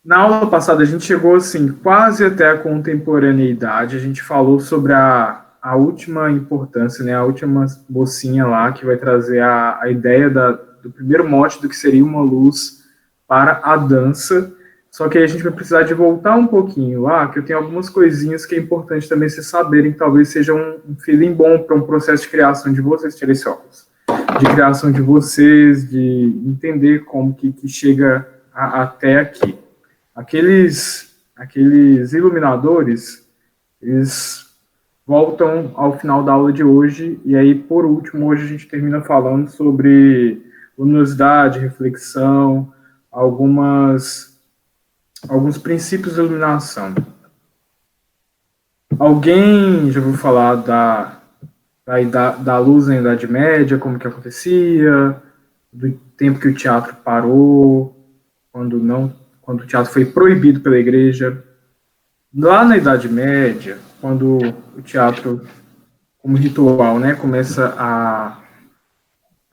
Na aula passada a gente chegou assim quase até a contemporaneidade, a gente falou sobre a última importância, né, a última mocinha lá que vai trazer a ideia do primeiro mote do que seria uma luz para a dança, só que aí a gente vai precisar de voltar um pouquinho lá, que eu tenho algumas coisinhas que é importante também vocês saberem, que talvez seja um feeling bom para um processo de criação de vocês, tirem esse óculos, de criação de vocês, de entender como que chega até aqui. Aqueles iluminadores, eles voltam ao final da aula de hoje, e aí, por último, hoje a gente termina falando sobre luminosidade, reflexão, alguns princípios de iluminação. Alguém já ouviu falar da luz na Idade Média, como que acontecia, do tempo que o teatro parou, quando o teatro foi proibido pela igreja? Lá na Idade Média, quando o teatro, como ritual, né, começa a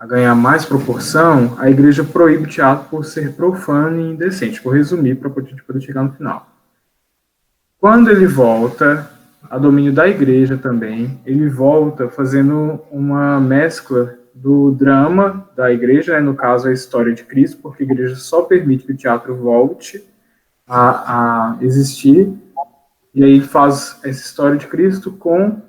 ganhar mais proporção, a igreja proíbe o teatro por ser profano e indecente. Vou resumir para poder chegar no final. Quando ele volta a domínio da igreja também, ele volta fazendo uma mescla do drama da igreja, né, no caso a história de Cristo, porque a igreja só permite que o teatro volte a existir, e aí faz essa história de Cristo com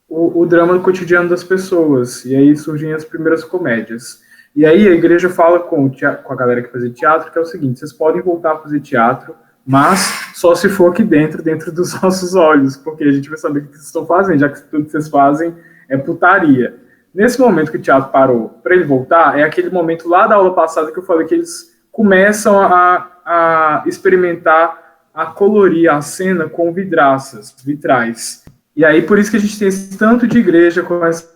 o drama do cotidiano das pessoas, e aí surgem as primeiras comédias. E aí a igreja fala com a galera que fazia teatro, que é o seguinte: vocês podem voltar a fazer teatro, mas só se for aqui dentro dos nossos olhos, porque a gente vai saber o que vocês estão fazendo, já que tudo que vocês fazem é putaria. Nesse momento que o teatro parou, para ele voltar, é aquele momento lá da aula passada que eu falei que eles começam a experimentar, a colorir a cena com vitrais. E aí, por isso que a gente tem esse tanto de igreja com essa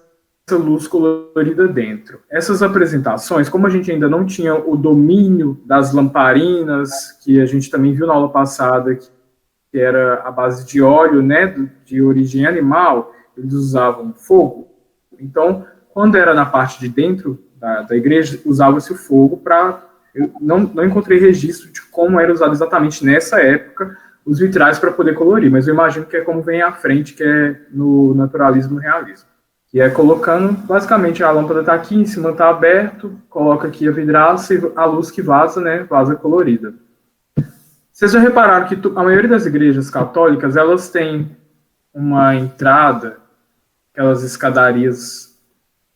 luz colorida dentro. Essas apresentações, como a gente ainda não tinha o domínio das lamparinas, que a gente também viu na aula passada, que era a base de óleo, né, de origem animal, eles usavam fogo. Então, quando era na parte de dentro da igreja, usava-se o fogo para... Eu não encontrei registro de como era usado exatamente nessa época os vitrais para poder colorir, mas eu imagino que é como vem à frente, que é no naturalismo e no realismo. Que é colocando, basicamente, a lâmpada está aqui, em cima está aberto, coloca aqui a vidraça e a luz que vaza, né, vaza colorida. Vocês já repararam que a maioria das igrejas católicas, elas têm uma entrada, aquelas escadarias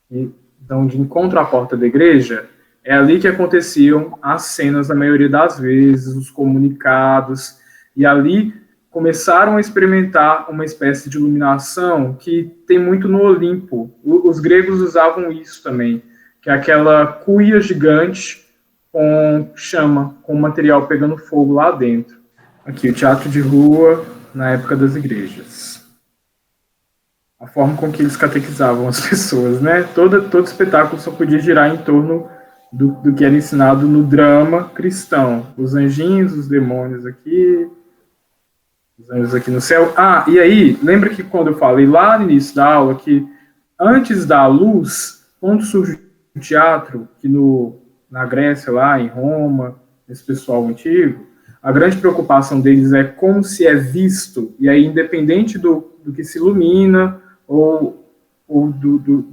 que dão de encontro à porta da igreja? É ali que aconteciam as cenas, na maioria das vezes, os comunicados, e ali começaram a experimentar uma espécie de iluminação que tem muito no Olimpo. Os gregos usavam isso também, que é aquela cuia gigante com chama, com material pegando fogo lá dentro. Aqui, o teatro de rua na época das igrejas. A forma com que eles catequizavam as pessoas, né? Todo espetáculo só podia girar em torno do que era ensinado no drama cristão. Os anjinhos, os demônios aqui, os anjos aqui no céu. E aí, lembra que quando eu falei lá no início da aula que antes da luz, quando surge o teatro, que na Grécia, lá em Roma, esse pessoal antigo, a grande preocupação deles é como se é visto, e aí independente do que se ilumina ou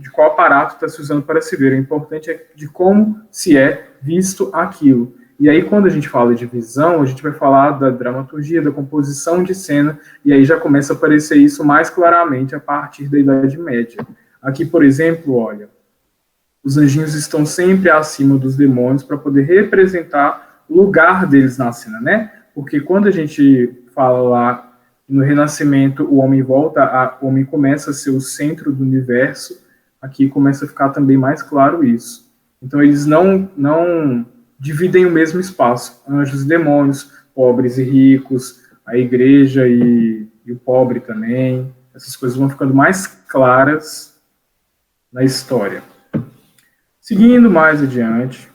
de qual aparato está se usando para se ver. O importante é de como se é visto aquilo. E aí, quando a gente fala de visão, a gente vai falar da dramaturgia, da composição de cena, e aí já começa a aparecer isso mais claramente a partir da Idade Média. Aqui, por exemplo, olha, os anjinhos estão sempre acima dos demônios para poder representar o lugar deles na cena, né? Porque quando a gente fala lá no Renascimento, o homem o homem começa a ser o centro do universo, aqui começa a ficar também mais claro isso. Então, eles não dividem o mesmo espaço, anjos e demônios, pobres e ricos, a igreja e o pobre também, essas coisas vão ficando mais claras na história. Seguindo mais adiante,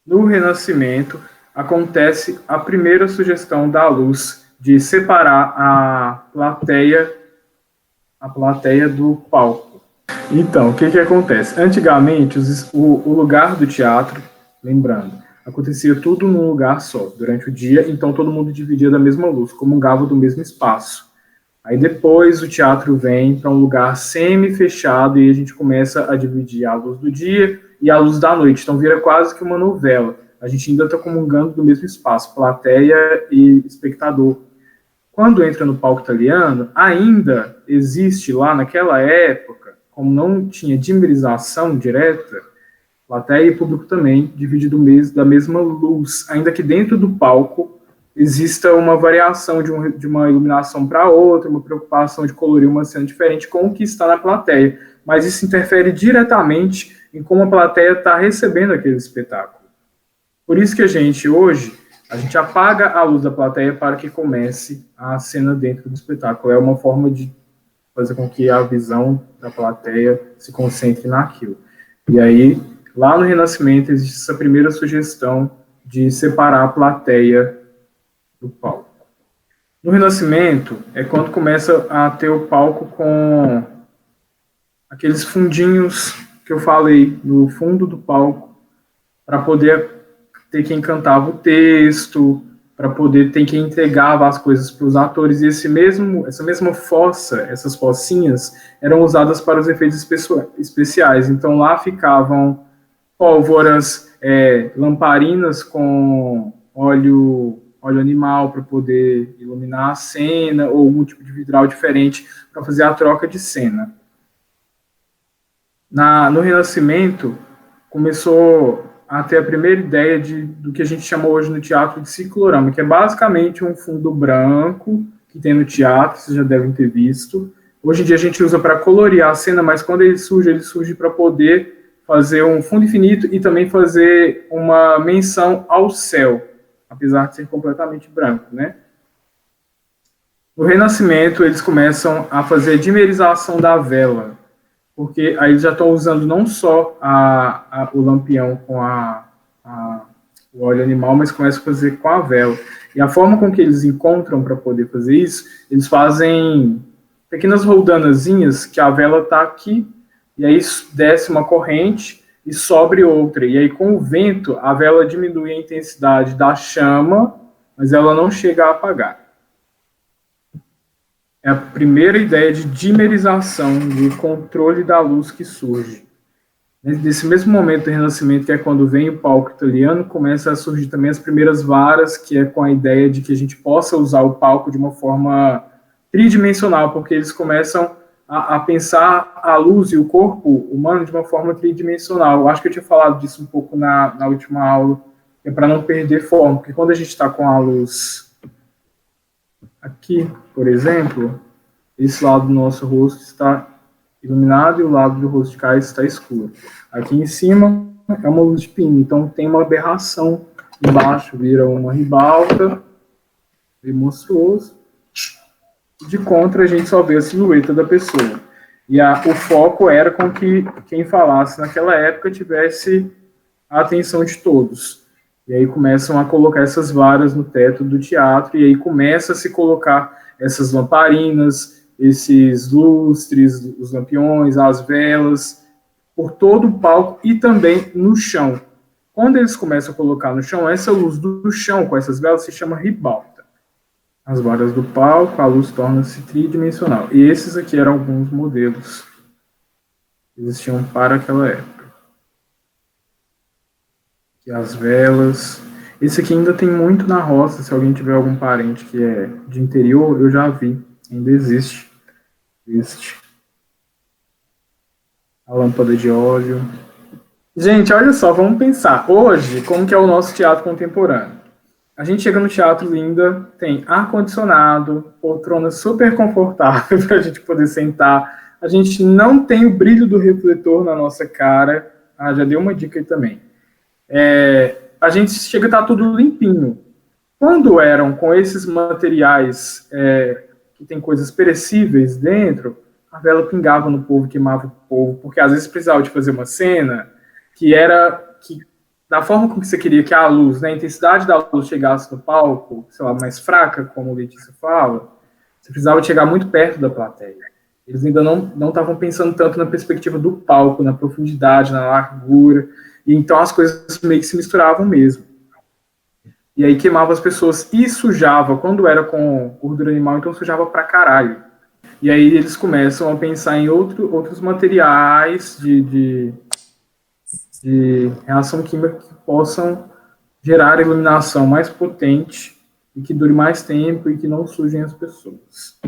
no Renascimento, acontece a primeira sugestão da luz, de separar a plateia do palco. Então, o que acontece? Antigamente, o lugar do teatro, lembrando, acontecia tudo num lugar só, durante o dia, então todo mundo dividia da mesma luz, comungava do mesmo espaço. Aí depois o teatro vem para um lugar semi-fechado e a gente começa a dividir a luz do dia e a luz da noite. Então vira quase que uma novela. A gente ainda está comungando do mesmo espaço, plateia e espectador. Quando entra no palco italiano, ainda existe lá naquela época, como não tinha dimerização direta, plateia e público também divide da mesma luz, ainda que dentro do palco exista uma variação de uma iluminação para outra, uma preocupação de colorir uma cena diferente com o que está na plateia, mas isso interfere diretamente em como a plateia está recebendo aquele espetáculo. Por isso que a gente apaga a luz da plateia para que comece a cena dentro do espetáculo. É uma forma de fazer com que a visão da plateia se concentre naquilo. E aí, lá no Renascimento, existe essa primeira sugestão de separar a plateia do palco. No Renascimento, é quando começa a ter o palco com aqueles fundinhos que eu falei, no fundo do palco, para poder ter quem cantava o texto, para poder ter quem entregava as coisas para os atores, e essa mesma fossa, essas fossinhas, eram usadas para os efeitos especiais. Então lá ficavam pólvoras, lamparinas com óleo animal para poder iluminar a cena, ou algum tipo de vidral diferente para fazer a troca de cena. No Renascimento, começou a ter a primeira ideia do que a gente chama hoje no teatro de ciclorama, que é basicamente um fundo branco que tem no teatro, vocês já devem ter visto. Hoje em dia a gente usa para colorir a cena, mas quando ele surge para poder fazer um fundo infinito e também fazer uma menção ao céu, apesar de ser completamente branco, né? No Renascimento, eles começam a fazer a dimerização da vela, porque aí eles já estão usando não só o lampião com o óleo animal, mas começam a fazer com a vela. E a forma com que eles encontram para poder fazer isso, eles fazem pequenas roldanazinhas que a vela está aqui, e aí desce uma corrente e sobe outra. E aí, com o vento, a vela diminui a intensidade da chama, mas ela não chega a apagar. É a primeira ideia de dimerização, de controle da luz que surge. Nesse mesmo momento do Renascimento, que é quando vem o palco italiano, começa a surgir também as primeiras varas, que é com a ideia de que a gente possa usar o palco de uma forma tridimensional, porque eles começam a pensar a luz e o corpo humano de uma forma tridimensional. Eu acho que eu tinha falado disso um pouco na última aula, é para não perder forma, porque quando a gente está com a luz aqui, por exemplo, esse lado do nosso rosto está iluminado e o lado do rosto de cá está escuro. Aqui em cima é uma luz de pino, então tem uma aberração. Embaixo vira uma ribalta, bem monstruoso. De contra, a gente só vê a silhueta da pessoa. E o foco era com que quem falasse naquela época tivesse a atenção de todos. E aí começam a colocar essas varas no teto do teatro, e aí começa a se colocar essas lamparinas, esses lustres, os lampiões, as velas, por todo o palco e também no chão. Quando eles começam a colocar no chão, essa luz do chão com essas velas se chama ribalta. As varas do palco, a luz torna-se tridimensional. E esses aqui eram alguns modelos que existiam para aquela época. E as velas. Esse aqui ainda tem muito na roça. Se alguém tiver algum parente que é de interior, eu já vi. Ainda existe. A lâmpada de óleo. Gente, olha só, vamos pensar. Hoje, como que é o nosso teatro contemporâneo? A gente chega no teatro Linda, tem ar-condicionado, poltrona super confortável para a gente poder sentar. A gente não tem o brilho do refletor na nossa cara. Já dei uma dica aí também. A gente chega e está tudo limpinho. Quando eram com esses materiais que tem coisas perecíveis dentro, a vela pingava no povo, queimava o povo, porque às vezes precisava de fazer uma cena que da forma como você queria que a luz, né, a intensidade da luz chegasse no palco, sei lá, mais fraca, como o Letícia fala, você precisava chegar muito perto da plateia. Eles ainda não estavam pensando tanto na perspectiva do palco, na profundidade, na largura, e então as coisas meio que se misturavam mesmo. E aí queimava as pessoas e sujava, quando era com gordura animal, então sujava pra caralho. E aí eles começam a pensar em outros materiais de reação química que possam gerar iluminação mais potente e que dure mais tempo e que não sujem as pessoas.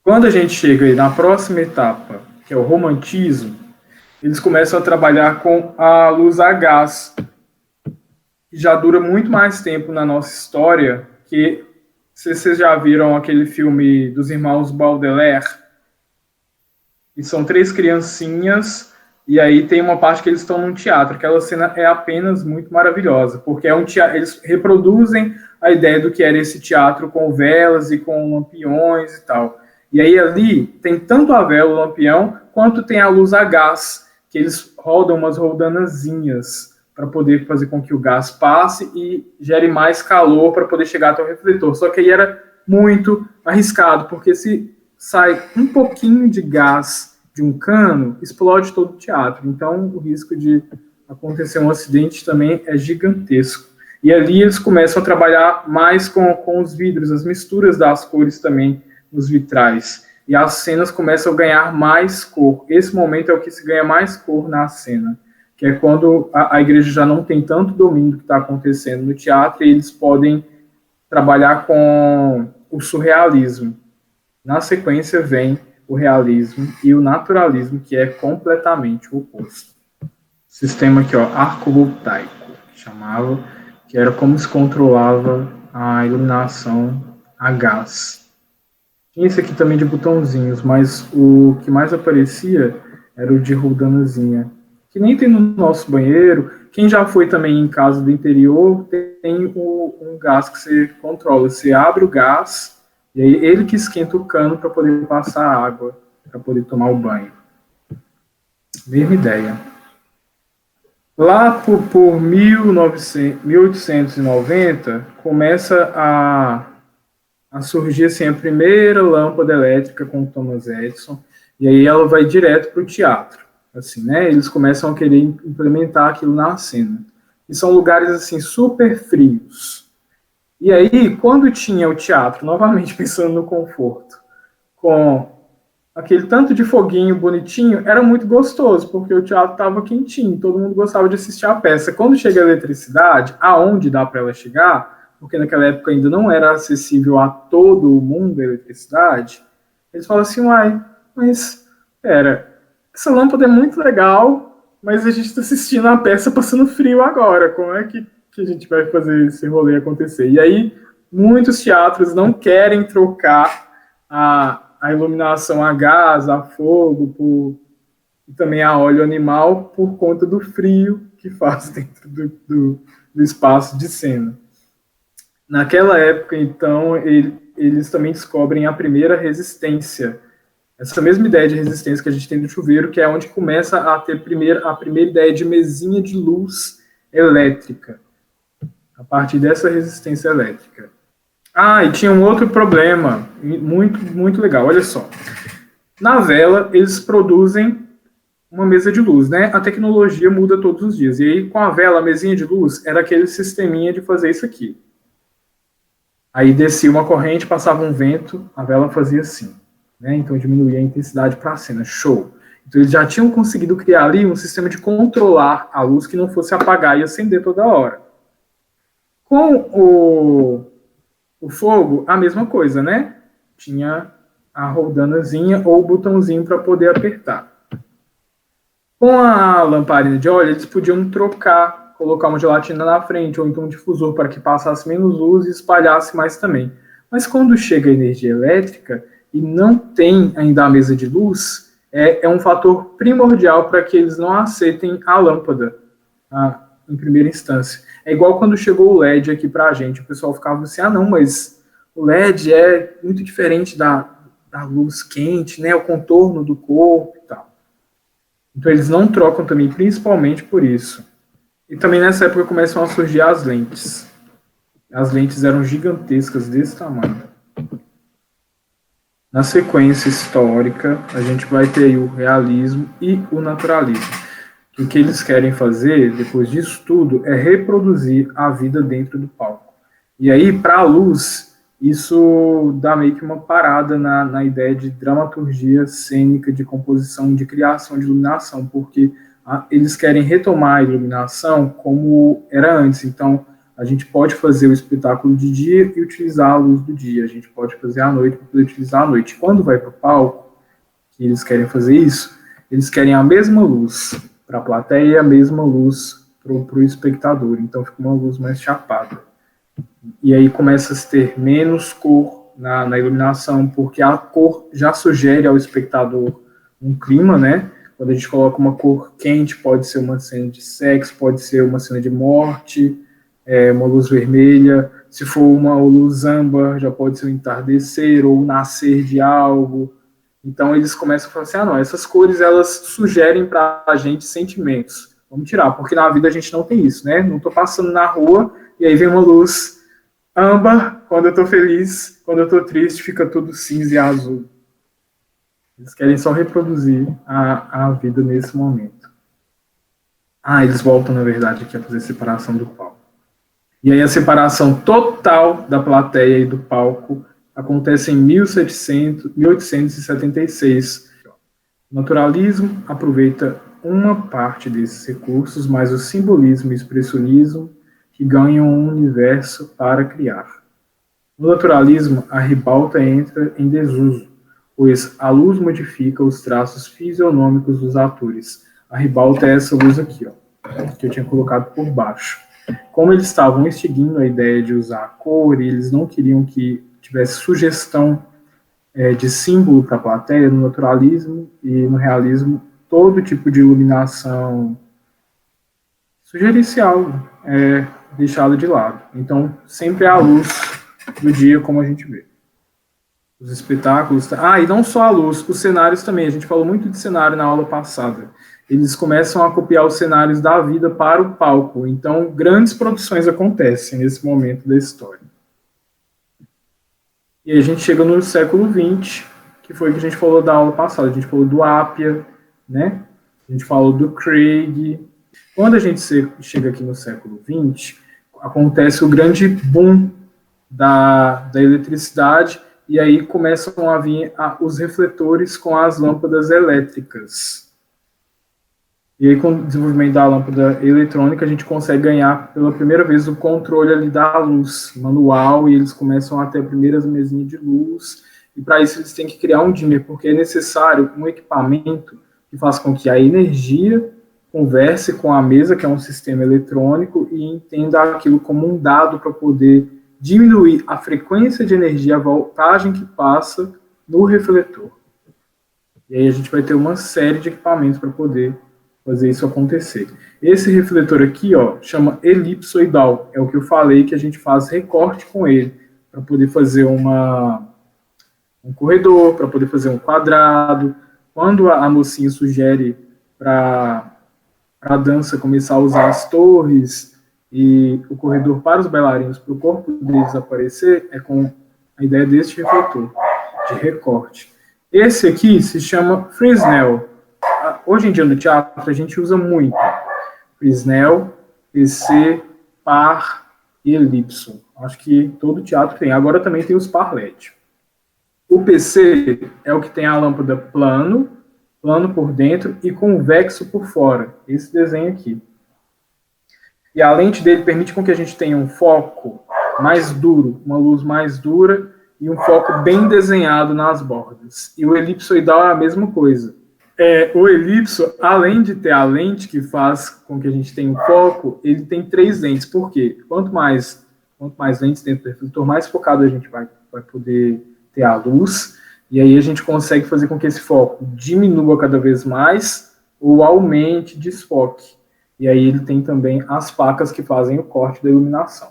Quando a gente chega aí na próxima etapa, que é o romantismo, eles começam a trabalhar com a luz a gás, que já dura muito mais tempo na nossa história, que se vocês já viram aquele filme dos irmãos Baudelaire, e são 3 criancinhas, e aí tem uma parte que eles estão num teatro. Aquela cena é apenas muito maravilhosa, porque é um teatro, eles reproduzem a ideia do que era esse teatro com velas e com lampiões e tal. E aí ali tem tanto a vela, o lampião, quanto tem a luz a gás, que eles rodam umas roldanazinhas para poder fazer com que o gás passe e gere mais calor para poder chegar até o refletor. Só que aí era muito arriscado, porque se sai um pouquinho de gás de um cano, explode todo o teatro. Então, o risco de acontecer um acidente também é gigantesco. E ali eles começam a trabalhar mais com os vidros, as misturas das cores também nos vitrais. E as cenas começam a ganhar mais cor. Esse momento é o que se ganha mais cor na cena, que é quando a igreja já não tem tanto domínio do que está acontecendo no teatro e eles podem trabalhar com o surrealismo. Na sequência vem o realismo e o naturalismo, que é completamente o oposto. Sistema aqui, ó, arco-voltaico, chamava, que era como se controlava a iluminação a gás. Tinha esse aqui também de botãozinhos, mas o que mais aparecia era o de roldanazinha, que nem tem no nosso banheiro. Quem já foi também em casa do interior, tem um gás que você controla. Você abre o gás, e aí ele que esquenta o cano para poder passar a água, para poder tomar o banho. Mesma ideia. Lá por 1890, começa a surgir assim, a primeira lâmpada elétrica com Thomas Edison, e aí ela vai direto para o teatro. Assim, né? Eles começam a querer implementar aquilo na cena. E são lugares assim super frios. E aí, quando tinha o teatro, novamente pensando no conforto, com aquele tanto de foguinho bonitinho, era muito gostoso, porque o teatro estava quentinho, todo mundo gostava de assistir a peça. Quando chega a eletricidade, aonde dá para ela chegar, porque naquela época ainda não era acessível a todo o mundo a eletricidade, eles falam assim, uai, mas, pera, essa lâmpada é muito legal, mas a gente está assistindo a peça passando frio agora, como é que a gente vai fazer esse rolê acontecer? E aí, muitos teatros não querem trocar a iluminação a gás, a fogo, e também a óleo animal, por conta do frio que faz dentro do espaço de cena. Naquela época, então, eles também descobrem a primeira resistência. Essa mesma ideia de resistência que a gente tem no chuveiro, que é onde começa a ter a primeira ideia de mesinha de luz elétrica, a partir dessa resistência elétrica. Ah, e tinha um outro problema, muito, muito legal, olha só. Na vela, eles produzem uma mesa de luz, né? A tecnologia muda todos os dias. E aí, com a vela, a mesinha de luz, era aquele sisteminha de fazer isso aqui. Aí descia uma corrente, passava um vento, a vela fazia assim, né? Então diminuía a intensidade para a cena. Show! Então eles já tinham conseguido criar ali um sistema de controlar a luz que não fosse apagar e acender toda hora. Com o fogo, a mesma coisa, né? Tinha a roldanazinha ou o botãozinho para poder apertar. Com a lamparina de óleo, eles podiam trocar, colocar uma gelatina na frente ou então um difusor para que passasse menos luz e espalhasse mais também. Mas quando chega a energia elétrica e não tem ainda a mesa de luz, é um fator primordial para que eles não aceitem a lâmpada em primeira instância. É igual quando chegou o LED aqui para a gente, o pessoal ficava assim, não, mas o LED é muito diferente da luz quente, né, o contorno do corpo e tal. Então eles não trocam também, principalmente por isso. E também nessa época começam a surgir as lentes. As lentes eram gigantescas desse tamanho. Na sequência histórica, a gente vai ter o realismo e o naturalismo. O que eles querem fazer, depois disso tudo, é reproduzir a vida dentro do palco. E aí, para a luz, isso dá meio que uma parada na ideia de dramaturgia cênica, de composição, de criação de iluminação, porque eles querem retomar a iluminação como era antes. Então, a gente pode fazer o espetáculo de dia e utilizar a luz do dia. A gente pode fazer à noite para poder utilizar à noite. Quando vai para o palco, que eles querem fazer isso, eles querem a mesma luz para a plateia e a mesma luz para o espectador. Então fica uma luz mais chapada. E aí começa a se ter menos cor na iluminação, porque a cor já sugere ao espectador um clima, né? Quando a gente coloca uma cor quente, pode ser uma cena de sexo, pode ser uma cena de morte, uma luz vermelha. Se for uma luz âmbar, já pode ser um entardecer ou o nascer de algo. Então eles começam a falar assim, não, essas cores elas sugerem para a gente sentimentos. Vamos tirar, porque na vida a gente não tem isso, né? Não estou passando na rua e aí vem uma luz âmbar, quando eu estou feliz, quando eu estou triste, fica tudo cinza e azul. Eles querem só reproduzir a vida nesse momento. Eles voltam, na verdade, aqui a fazer separação do palco. E aí a separação total da plateia e do palco acontece em 1876. O naturalismo aproveita uma parte desses recursos, mas o simbolismo e o expressionismo que ganham um universo para criar. No naturalismo, a ribalta entra em desuso, pois a luz modifica os traços fisionômicos dos atores. A ribalta é essa luz aqui, que eu tinha colocado por baixo. Como eles estavam extinguindo a ideia de usar a cor, e eles não queriam que tivesse sugestão de símbolo para a plateia, no naturalismo e no realismo, todo tipo de iluminação sugerencial é deixado de lado. Então, sempre é a luz do dia, como a gente vê. Os espetáculos... e não só a luz, os cenários também. A gente falou muito de cenário na aula passada. Eles começam a copiar os cenários da vida para o palco. Então, grandes produções acontecem nesse momento da história. E aí a gente chega no século XX, que foi o que a gente falou da aula passada. A gente falou do Appia, né? A gente falou do Craig. Quando a gente chega aqui no século XX, acontece o grande boom da eletricidade, e aí começam a vir os refletores com as lâmpadas elétricas. E aí, com o desenvolvimento da lâmpada eletrônica, a gente consegue ganhar pela primeira vez o controle ali da luz manual, e eles começam a ter primeiras mesinhas de luz, e para isso eles têm que criar um dimmer, porque é necessário um equipamento que faça com que a energia converse com a mesa, que é um sistema eletrônico, e entenda aquilo como um dado para poder diminuir a frequência de energia, a voltagem que passa no refletor. E aí a gente vai ter uma série de equipamentos para poder fazer isso acontecer. Esse refletor aqui, chama elipsoidal. É o que eu falei, que a gente faz recorte com ele, para poder fazer um corredor, para poder fazer um quadrado. Quando a mocinha sugere para a dança começar a usar as torres e o corredor para os bailarinos, para o corpo deles aparecer, é com a ideia deste refletor, de recorte. Esse aqui se chama Fresnel. Hoje em dia no teatro a gente usa muito Fresnel, PC, par e elipso. Acho que todo teatro tem. Agora também tem os par LED. O PC é o que tem a lâmpada plano por dentro e convexo por fora. Esse desenho aqui. E a lente dele permite com que a gente tenha um foco mais duro, uma luz mais dura e um foco bem desenhado nas bordas. E o elipsoidal é a mesma coisa. O elipso, além de ter a lente que faz com que a gente tenha um foco, ele tem 3 lentes. Por quê? Quanto mais lentes dentro do refletor, mais focado a gente vai poder ter a luz, e aí a gente consegue fazer com que esse foco diminua cada vez mais ou aumente, desfoque. E aí ele tem também as facas que fazem o corte da iluminação.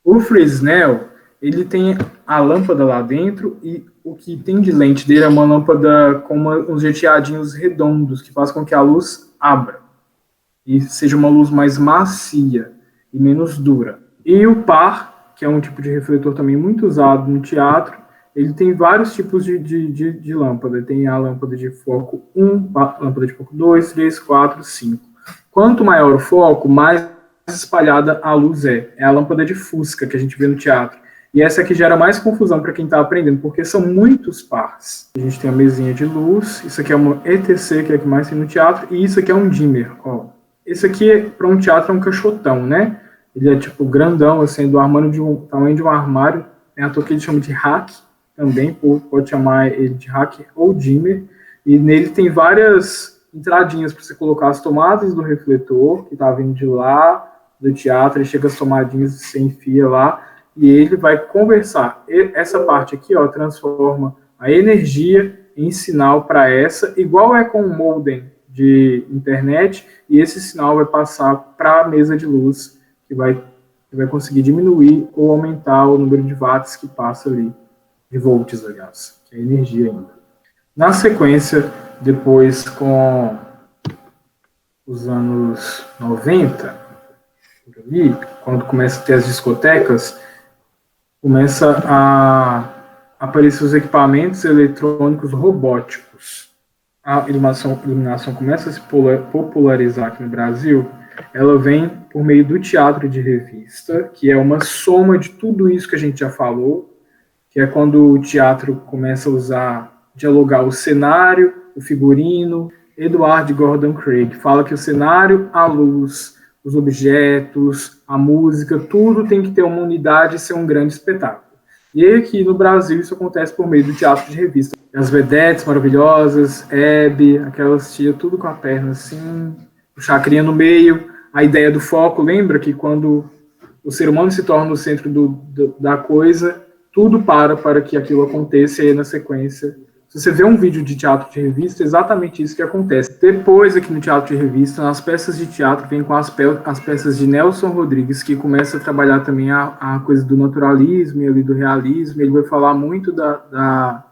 O Fresnel, ele tem a lâmpada lá dentro e o que tem de lente dele é uma lâmpada com uns jeteadinhos redondos, que faz com que a luz abra e seja uma luz mais macia e menos dura. E o par, que é um tipo de refletor também muito usado no teatro, ele tem vários tipos de lâmpada. Tem a lâmpada de foco 1, a lâmpada de foco 2, 3, 4, 5. Quanto maior o foco, mais espalhada a luz é. É a lâmpada de Fusca que a gente vê no teatro. E essa aqui gera mais confusão para quem está aprendendo, porque são muitos pares. A gente tem a mesinha de luz, isso aqui é uma ETC, que é a que mais tem no teatro, e isso aqui é um dimmer. Ó. Esse aqui, para um teatro, é um caixotão, né? Ele é tipo grandão, assim, do tamanho de um armário. É a toa que ele chama de rack, também pode chamar ele de rack ou dimmer. E nele tem várias entradinhas para você colocar as tomadas do refletor, que está vindo de lá, do teatro, ele chega as tomadinhas, você enfia lá, e ele vai conversar. Essa parte aqui, ó, transforma a energia em sinal para essa, igual é com o modem de internet, e esse sinal vai passar para a mesa de luz, que vai conseguir diminuir ou aumentar o número de watts que passa ali, de volts, aliás, que é energia ainda. Na sequência, depois com os anos 90, por ali, quando começa a ter as discotecas, começa a aparecer os equipamentos eletrônicos robóticos. A iluminação começa a se popularizar aqui no Brasil. Ela vem por meio do teatro de revista, que é uma soma de tudo isso que a gente já falou, que é quando o teatro começa a dialogar o cenário, o figurino. Edward Gordon Craig fala que o cenário, a luz, os objetos, a música, tudo tem que ter uma unidade e ser um grande espetáculo. E aí aqui no Brasil isso acontece por meio do teatro de revista. As vedetes maravilhosas, Hebe, aquelas tia, tudo com a perna assim, o chacrinha no meio, a ideia do foco. Lembra que quando o ser humano se torna o centro da coisa, tudo para que aquilo aconteça, e aí na sequência, se você vê um vídeo de teatro de revista, é exatamente isso que acontece. Depois, aqui no teatro de revista, nas peças de teatro, vem com as peças de Nelson Rodrigues, que começa a trabalhar também a coisa do naturalismo e ali do realismo. Ele vai falar muito da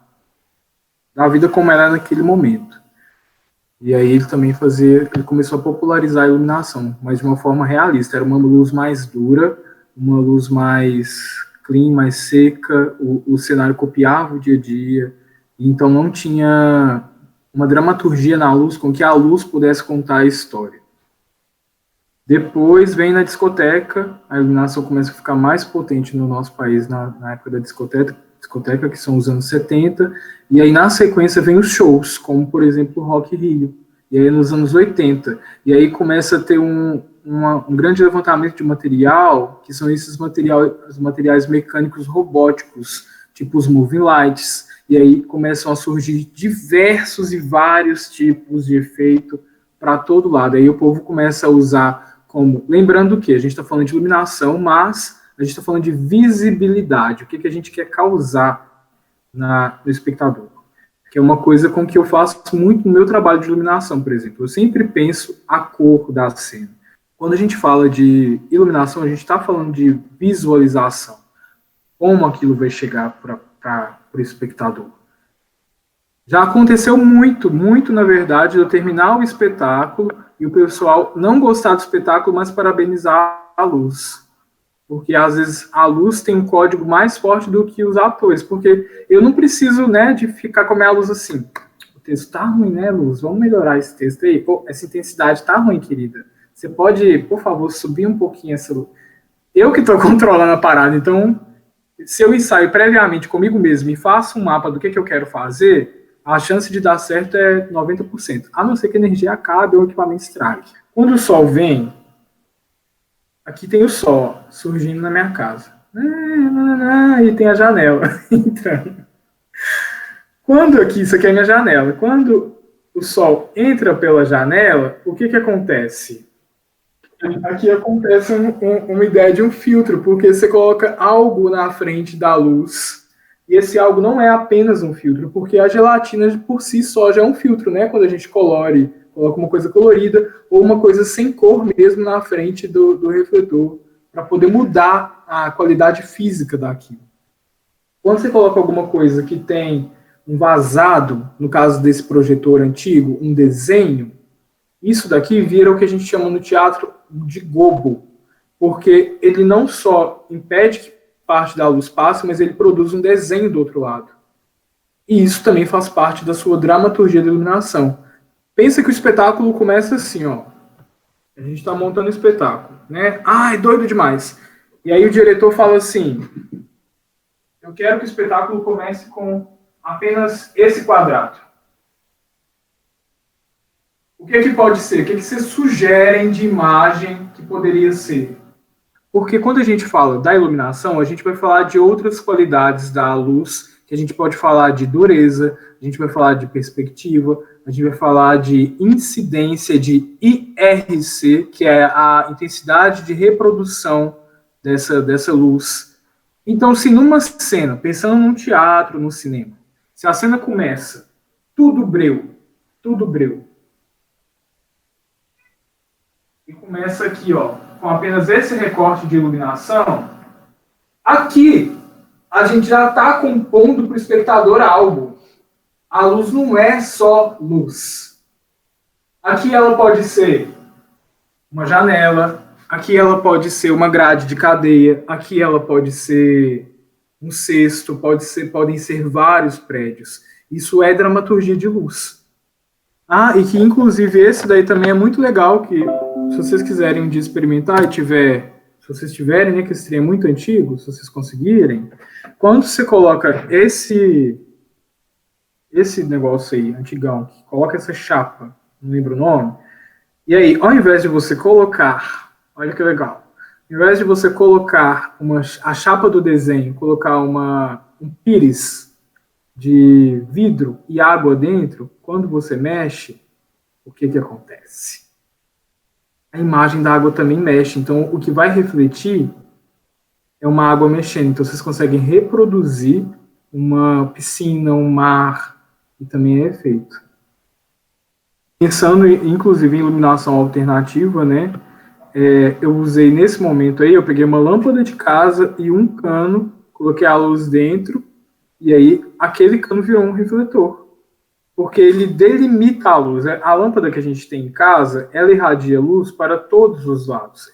vida como era naquele momento. E aí ele começou a popularizar a iluminação, mas de uma forma realista. Era uma luz mais dura, uma luz mais clean, mais seca, o cenário copiava o dia a dia, então não tinha uma dramaturgia na luz com que a luz pudesse contar a história. Depois vem na discoteca, a iluminação começa a ficar mais potente no nosso país na época da discoteca, que são os anos 70, e aí na sequência vem os shows, como por exemplo o Rock in Rio, e aí nos anos 80, e aí começa a ter um grande levantamento de material, que são esses materiais mecânicos robóticos, tipo os moving lights, e aí começam a surgir diversos e vários tipos de efeito para todo lado. Aí o povo começa a usar como... Lembrando que a gente está falando de iluminação, mas a gente está falando de visibilidade. O que a gente quer causar no espectador. Que é uma coisa com que eu faço muito no meu trabalho de iluminação, por exemplo. Eu sempre penso a cor da cena. Quando a gente fala de iluminação, a gente está falando de visualização. Como aquilo vai chegar para o espectador. Já aconteceu muito, na verdade, de eu terminar o espetáculo e o pessoal não gostar do espetáculo, mas parabenizar a luz. Porque, às vezes, a luz tem um código mais forte do que os atores. Porque eu não preciso, né, de ficar com a minha luz assim. O texto tá ruim, né, luz? Vamos melhorar esse texto aí. Pô, essa intensidade tá ruim, querida. Você pode, por favor, subir um pouquinho essa luz. Eu que estou controlando a parada, então... Se eu ensaio previamente comigo mesmo e faço um mapa do que eu quero fazer, a chance de dar certo é 90%. A não ser que a energia acabe ou o equipamento estrague. Quando o sol vem, aqui tem o sol surgindo na minha casa. E tem a janela entrando. Quando aqui, isso aqui é a minha janela. Quando o sol entra pela janela, o que acontece? Aqui acontece uma ideia de um filtro, porque você coloca algo na frente da luz, e esse algo não é apenas um filtro, porque a gelatina por si só já é um filtro, né? Quando a gente coloca uma coisa colorida, ou uma coisa sem cor mesmo na frente do refletor, para poder mudar a qualidade física daquilo. Quando você coloca alguma coisa que tem um vazado, no caso desse projetor antigo, um desenho, isso daqui vira o que a gente chama no teatro de gobo, porque ele não só impede que parte da luz passe, mas ele produz um desenho do outro lado. E isso também faz parte da sua dramaturgia de iluminação. Pensa que o espetáculo começa assim, ó. A gente está montando o espetáculo, né? Ai, doido demais. E aí o diretor fala assim: eu quero que o espetáculo comece com apenas esse quadrado. O que pode ser? O que vocês sugerem de imagem que poderia ser? Porque quando a gente fala da iluminação, a gente vai falar de outras qualidades da luz, que a gente pode falar de dureza, a gente vai falar de perspectiva, a gente vai falar de incidência de IRC, que é a intensidade de reprodução dessa luz. Então, se numa cena, pensando num teatro, no cinema, se a cena começa tudo breu, e começa aqui, ó, com apenas esse recorte de iluminação, aqui a gente já está compondo para o espectador algo. A luz não é só luz. Aqui ela pode ser uma janela, aqui ela pode ser uma grade de cadeia, aqui ela pode ser um cesto, podem ser vários prédios. Isso é dramaturgia de luz. Ah, e que inclusive esse daí também é muito legal, que se vocês quiserem um dia experimentar e se vocês tiverem, né, que esse trem é muito antigo, se vocês conseguirem, quando você coloca esse negócio aí, antigão, que coloca essa chapa, não lembro o nome, e aí, ao invés de você colocar, olha que legal, ao invés de você colocar a chapa do desenho, colocar um pires de vidro e água dentro, quando você mexe, o que acontece? A imagem da água também mexe. Então, o que vai refletir é uma água mexendo. Então, vocês conseguem reproduzir uma piscina, um mar, e também é efeito. Pensando, inclusive, em iluminação alternativa, né? Eu usei nesse momento aí, eu peguei uma lâmpada de casa e um cano, coloquei a luz dentro, e aí aquele cano virou um refletor. Porque ele delimita a luz. A lâmpada que a gente tem em casa, ela irradia luz para todos os lados.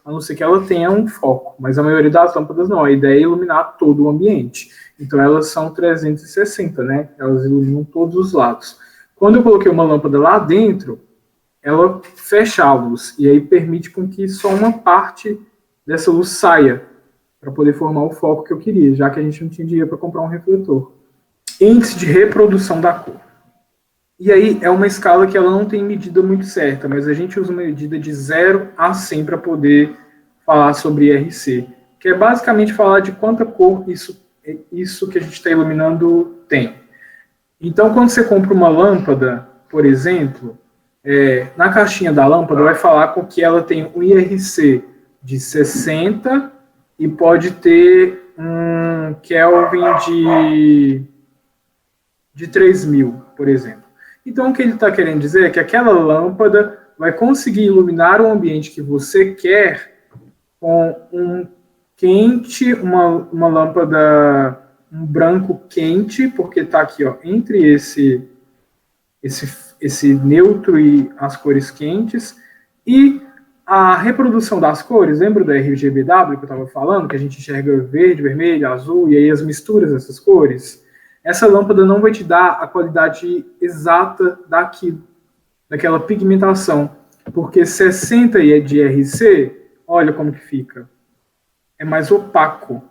A não ser que ela tenha um foco, mas a maioria das lâmpadas não. A ideia é iluminar todo o ambiente. Então elas são 360, né? Elas iluminam todos os lados. Quando eu coloquei uma lâmpada lá dentro, ela fecha a luz e aí permite com que só uma parte dessa luz saia para poder formar o foco que eu queria, já que a gente não tinha dinheiro para comprar um refletor. Índice de reprodução da cor. E aí é uma escala que ela não tem medida muito certa, mas a gente usa uma medida de 0 a 100 para poder falar sobre IRC, que é basicamente falar de quanta cor isso que a gente está iluminando tem. Então, quando você compra uma lâmpada, por exemplo, na caixinha da lâmpada vai falar com que ela tem um IRC de 60 e pode ter um Kelvin de 3000, por exemplo. Então, o que ele está querendo dizer é que aquela lâmpada vai conseguir iluminar o ambiente que você quer com um quente, uma lâmpada, um branco quente, porque está aqui, ó, entre esse neutro e as cores quentes, e a reprodução das cores, lembra da RGBW que eu estava falando, que a gente enxerga verde, vermelho, azul, e aí as misturas dessas cores? Essa lâmpada não vai te dar a qualidade exata daquela pigmentação, porque 60 de RC, olha como que fica, é mais opaco.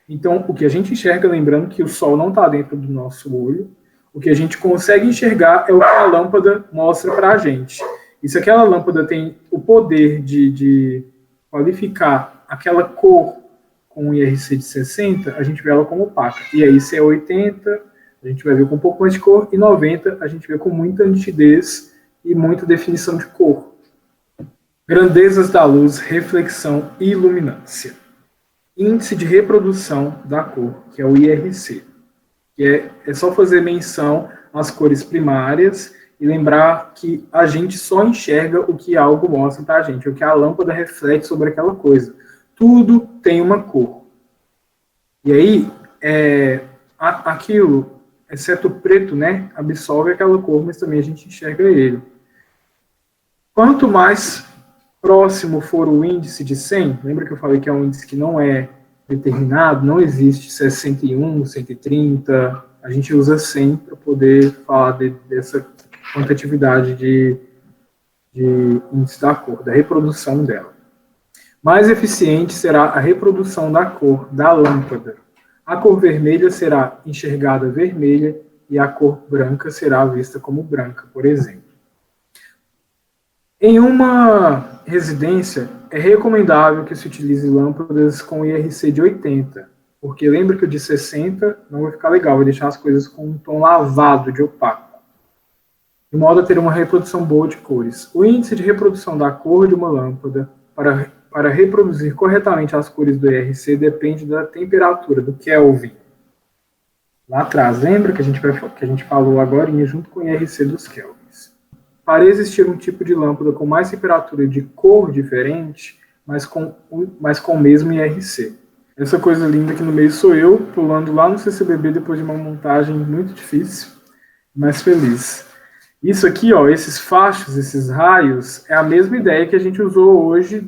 Então, o que a gente enxerga, lembrando que o sol não está dentro do nosso olho, o que a gente consegue enxergar é o que a lâmpada mostra para a gente. E se aquela lâmpada tem o poder de qualificar aquela cor com um IRC de 60, a gente vê ela como opaca. E aí, se é 80, a gente vai ver com um pouco mais de cor, e 90 a gente vê com muita nitidez e muita definição de cor. Grandezas da luz, reflexão e iluminância. Índice de reprodução da cor, que é o IRC. Que é só fazer menção às cores primárias e lembrar que a gente só enxerga o que algo mostra para a gente, o que a lâmpada reflete sobre aquela coisa. Tudo tem uma cor. E aí, aquilo, exceto o preto, né, absorve aquela cor, mas também a gente enxerga ele. Quanto mais próximo for o índice de 100, lembra que eu falei que é um índice que não é determinado, não existe 61, 130, a gente usa 100 para poder falar dessa quantitatividade de índice da cor, da reprodução dela. Mais eficiente será a reprodução da cor da lâmpada. A cor vermelha será enxergada vermelha e a cor branca será vista como branca, por exemplo. Em uma residência, é recomendável que se utilize lâmpadas com IRC de 80, porque lembra que o de 60 não vai ficar legal, vai deixar as coisas com um tom lavado de opaco, de modo a ter uma reprodução boa de cores. O índice de reprodução da cor de uma lâmpada para reproduzir corretamente as cores do IRC depende da temperatura, do Kelvin. Lá atrás, lembra que a gente falou agora junto com o IRC dos Kelvins. Para existir um tipo de lâmpada com mais temperatura de cor diferente, mas com o mesmo IRC. Essa coisa linda aqui no meio sou eu, pulando lá no CCBB depois de uma montagem muito difícil, mas feliz. Isso aqui, ó, esses fachos, esses raios, é a mesma ideia que a gente usou hoje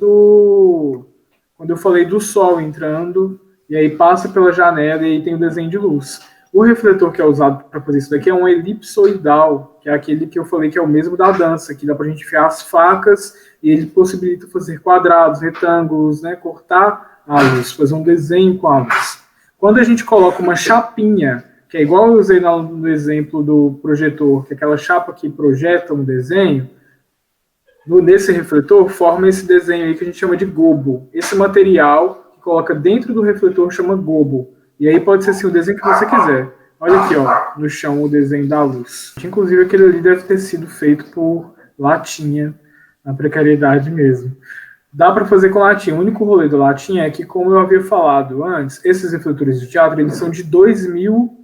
quando eu falei do sol entrando, e aí passa pela janela e aí tem o desenho de luz. O refletor que é usado para fazer isso daqui é um elipsoidal, que é aquele que eu falei que é o mesmo da dança, que dá para a gente enfiar as facas e ele possibilita fazer quadrados, retângulos, né, cortar a luz, fazer um desenho com a luz. Quando a gente coloca uma chapinha, que é igual eu usei no exemplo do projetor, que é aquela chapa que projeta um desenho, nesse refletor forma esse desenho aí que a gente chama de gobo. Esse material que coloca dentro do refletor chama gobo. E aí pode ser assim, o desenho que você quiser. Olha aqui, ó, no chão o desenho da luz. Inclusive aquele ali deve ter sido feito por latinha, na precariedade mesmo. Dá para fazer com latinha. O único rolê da latinha é que, como eu havia falado antes, esses refletores de teatro eles são de 2000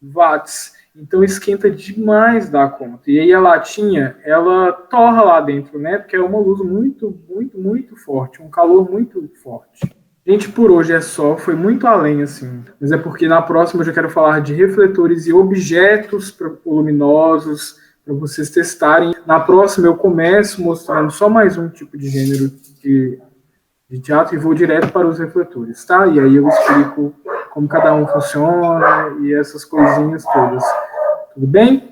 watts. Então esquenta demais da conta. E aí a latinha, ela torra lá dentro, né? Porque é uma luz muito, muito, muito forte. Um calor muito forte. Gente, por hoje é só, foi muito além, assim. Mas é porque na próxima eu já quero falar de refletores e objetos luminosos para vocês testarem. Na próxima eu começo mostrando só mais um tipo de gênero de teatro e vou direto para os refletores, tá? E aí eu explico como cada um funciona e essas coisinhas todas. Tudo bem?